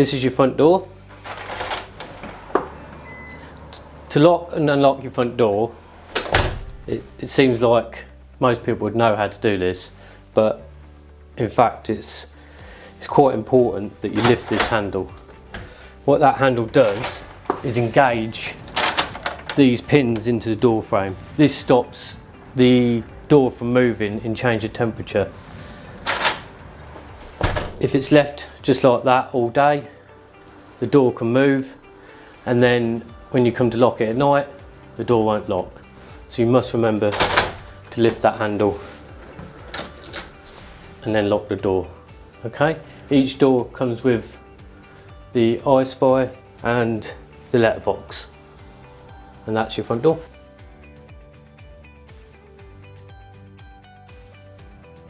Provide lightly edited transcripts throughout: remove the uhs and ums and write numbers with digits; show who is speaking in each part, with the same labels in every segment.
Speaker 1: This is your front door. To lock and unlock your front door, it seems like most people would know how to do this, but in fact it's quite important that you lift this handle. What that handle does is engage these pins into the door frame. This stops the door from moving in change of temperature. If it's left just like that all day, the door can move, and then when you come to lock it at night, the door won't lock. So you must remember to lift that handle and then lock the door. Okay? Each door comes with the I Spy and the letterbox, and that's your front door.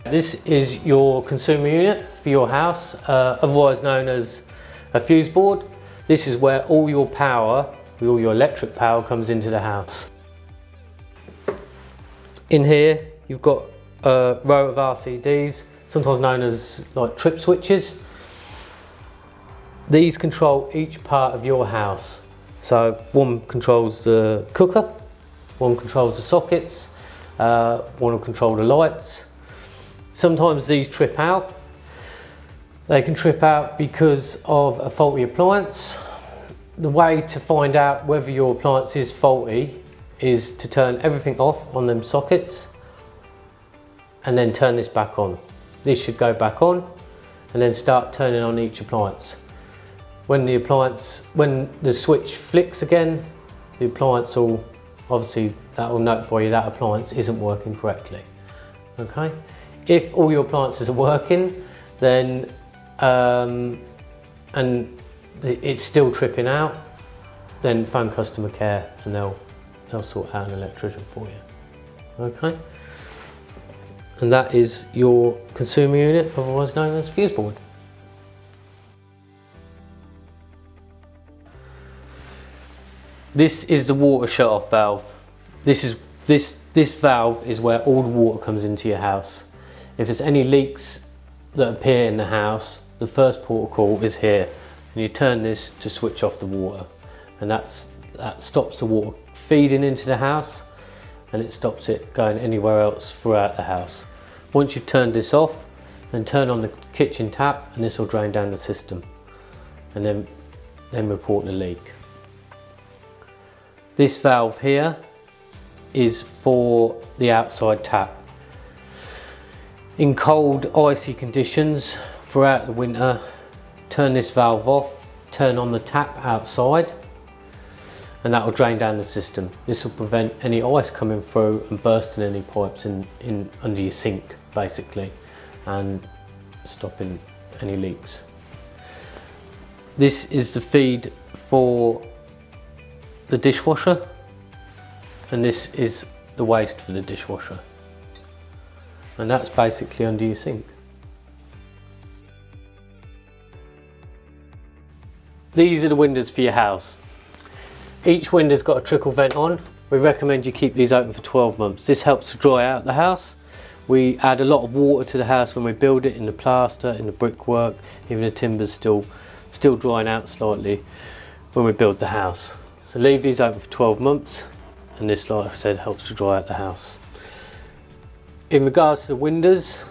Speaker 1: This is your consumer unit for your house, otherwise known as a fuse board. This is where all your power, all your electric power, comes into the house. In here you've got a row of RCDs, sometimes known as like trip switches. These control each part of your house. So one controls the cooker, one controls the sockets, one will control the lights. Sometimes these trip out. They can trip out because of a faulty appliance. The way to find out whether your appliance is faulty is to turn everything off on them sockets and then turn this back on. This should go back on and then start turning on each appliance. When the switch flicks again, the appliance will, obviously that will notify you that appliance isn't working correctly. Okay? If all your appliances are working, then and it's still tripping out, then phone customer care and they'll sort out an electrician for you. Okay? And that is your consumer unit, otherwise known as fuse board. This is the water shut-off valve. This valve is where all the water comes into your house. If there's any leaks that appear in the house, the first port of call is here, and you turn this to switch off the water, and that stops the water feeding into the house, and it stops it going anywhere else throughout the house. Once you've turned this off, then turn on the kitchen tap, and this will drain down the system, and then report the leak. This valve here is for the outside tap. In cold, icy conditions throughout the winter, turn this valve off, turn on the tap outside, and that will drain down the system. This will prevent any ice coming through and bursting any pipes in under your sink, basically, and stopping any leaks. This is the feed for the dishwasher, and this is the waste for the dishwasher. And that's basically under your sink. These are the windows for your house. Each window's got a trickle vent on. We recommend you keep these open for 12 months. This helps to dry out the house. We add a lot of water to the house when we build it, in the plaster, in the brickwork, even the timber's still drying out slightly when we build the house. So leave these open for 12 months, and this, like I said, helps to dry out the house. In regards to the windows,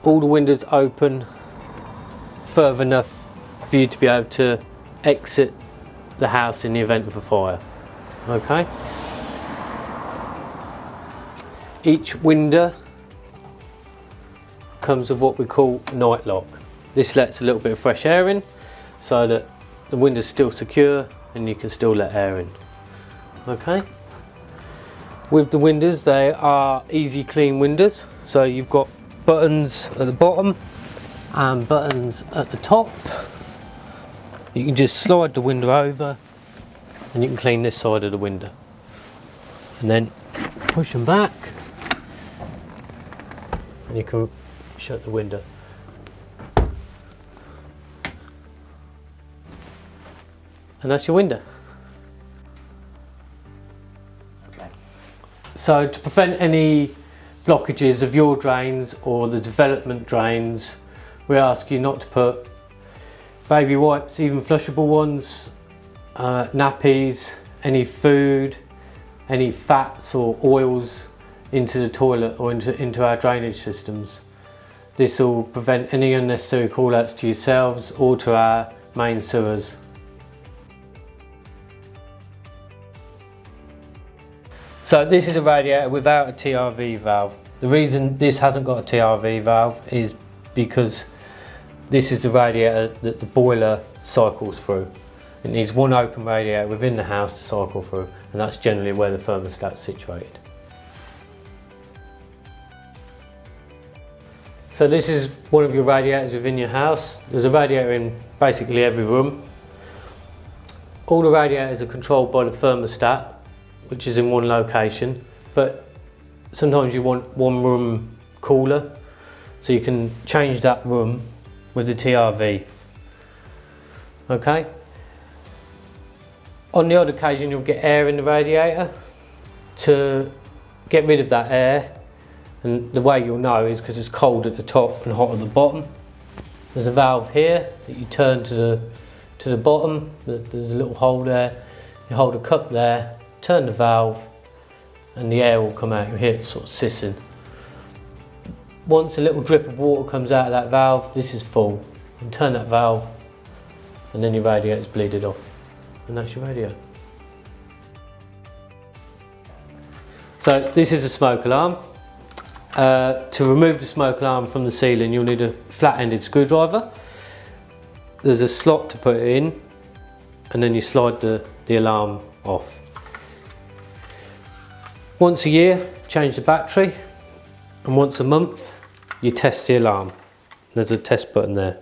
Speaker 1: all the windows open further enough for you to be able to exit the house in the event of a fire. Okay? Each window comes with what we call night lock. This lets a little bit of fresh air in so that the window's still secure and you can still let air in. Okay? With the windows, they are easy clean windows, so you've got buttons at the bottom and buttons at the top. You can just slide the window over and you can clean this side of the window, and then push them back and you can shut the window. And that's your window. So to prevent any blockages of your drains or the development drains, we ask you not to put baby wipes, even flushable ones, nappies, any food, any fats or oils into the toilet or into our drainage systems. This will prevent any unnecessary call-outs to yourselves or to our main sewers. So this is a radiator without a TRV valve. The reason this hasn't got a TRV valve is because this is the radiator that the boiler cycles through. It needs one open radiator within the house to cycle through, and that's generally where the thermostat's situated. So this is one of your radiators within your house. There's a radiator in basically every room. All the radiators are controlled by the thermostat, which is in one location, but sometimes you want one room cooler, so you can change that room with the TRV. Okay? On the odd occasion you'll get air in the radiator. To get rid of that air, and the way you'll know is because it's cold at the top and hot at the bottom. There's a valve here that you turn to the bottom. There's a little hole there. You hold a cup there, turn the valve, and the air will come out. You hear it sort of sissing. Once a little drip of water comes out of that valve, this is full. You turn that valve, and then your radiator's bleeded off, and that's your radiator. So this is a smoke alarm. To remove the smoke alarm from the ceiling, you'll need a flat-ended screwdriver. There's a slot to put it in, and then you slide the alarm off. Once a year, change the battery, and once a month, you test the alarm. There's a test button there.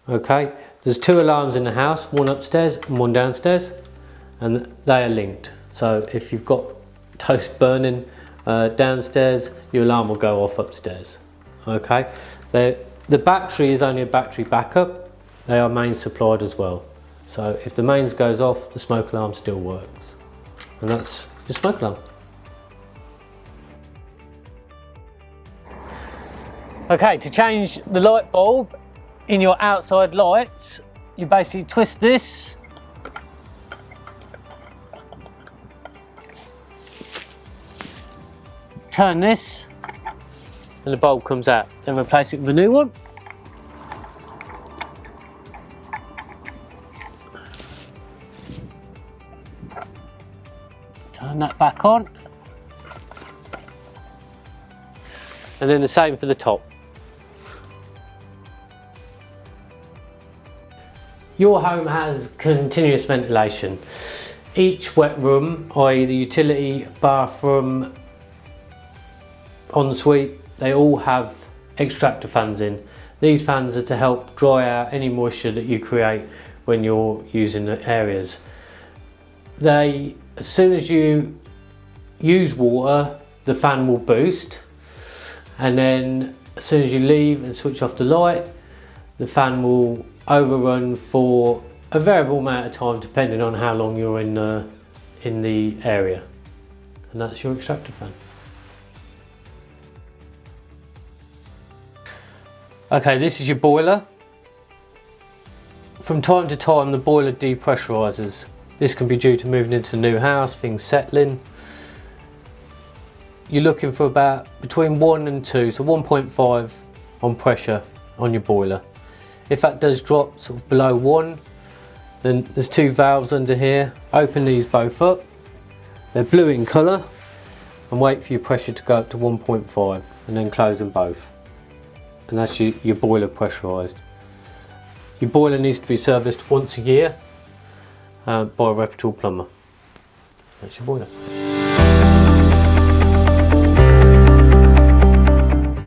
Speaker 1: Okay, there's 2 alarms in the house, one upstairs and one downstairs, and they are linked. So if you've got toast burning downstairs, your alarm will go off upstairs. Okay, the battery is only a battery backup. They are mains supplied as well. So if the mains goes off, the smoke alarm still works, and that's your smoke alarm. Okay, to change the light bulb in your outside lights, you basically twist this. Turn this, and the bulb comes out. Then replace it with a new one. Turn that back on. And then the same for the top. Your home has continuous ventilation. Each wet room, i.e. the utility, bathroom, ensuite, they all have extractor fans in. These fans are to help dry out any moisture that you create when you're using the areas. As soon as you use water, the fan will boost, and then as soon as you leave and switch off the light, the fan will overrun for a variable amount of time depending on how long you're in the area. And that's your extractor fan. Okay, this is your boiler. From time to time the boiler depressurises. This can be due to moving into a new house, things settling. You're looking for about between 1 and 2, so 1.5 on pressure on your boiler. If that does drop sort of below 1, then there's 2 valves under here. Open these both up. They're blue in colour, and wait for your pressure to go up to 1.5 and then close them both. And that's your boiler pressurised. Your boiler needs to be serviced once a year by a reputable plumber. That's your boiler.